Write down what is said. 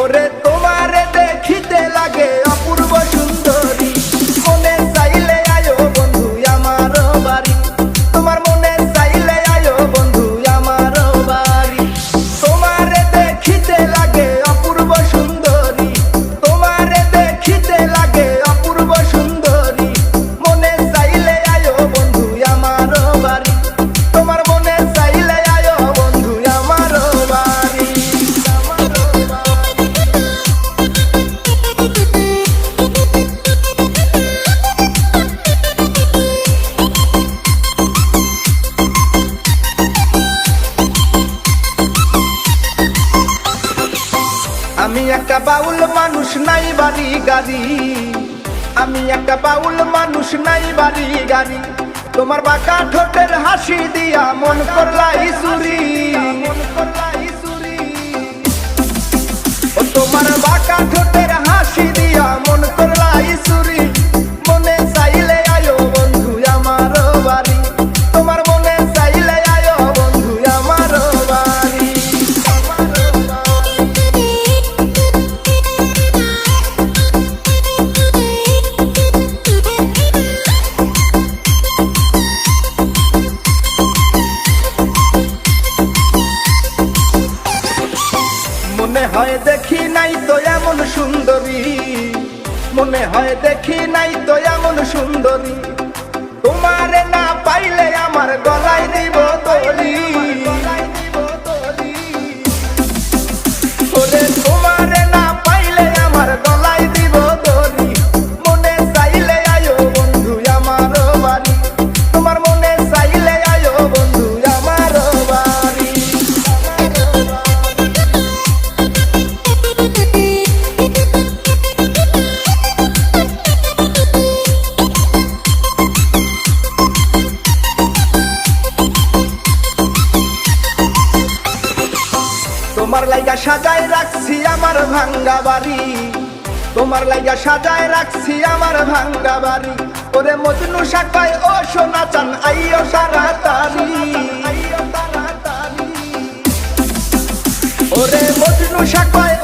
ওরে তোমারে দেখিতে লাগে অপূর্ব সুন্দরী, মনে চাইলে আয়ো বন্ধু আমার বাড়ি, তোমার মনে চাইলে আয়ো বন্ধু আমার বাড়ি। তোমারে দেখিতে লাগে অপূর্ব সুন্দরী, তোমারে দেখিতে লাগে অপূর্ব সুন্দরী, মনে চাইলে আয়ো বন্ধু আমার বাড়ি, তোমার মনে চাইলে আয়ো বন্ধু আমার বাড়ি। আমি একটা বাউল মানুষ নাই বাড়ি গাড়ি, আমি একটা বাউল মানুষ নাই বাড়ি গাড়ি, তোমার বাঁকা ঠোঁটের হাসি দিয়া মন করলাই চুরি, ও তোমার বাঁকা ঠোঁটের হাসি দিয়া মন করলাই চুরি, মনে চাইলে আয়ো বন্ধু আমার বাড়ি, তোমার মনে চাইলে আয়ো বন্ধু আমার বাড়ি। মনে হয় দেখি নাই তো এমন সুন্দরী, মনে হয় দেখি নাই তো এমন সুন্দরী, তোমারে না পাইলে আমার গলায় দিব দড়ি, ওরে তোমারে না পাইলে আমার গলায় দিব দড়ি, মনে চাইলে আয়ো বন্ধু আমার বাড়ি, তোমার মনে চাইলে আয়ো বন্ধু আমার বাড়ি। তোমার লাইগা সাজায় রাখছি আমার ভাঙ্গা বাড়ি, তোমার লাইগা সাজায় রাখছি আমার ভাঙ্গা বাড়ি, ওরে মজনু শাখায় ও সোনা চান আইও তাড়াতাড়ি, ওরে মজনু শাখায়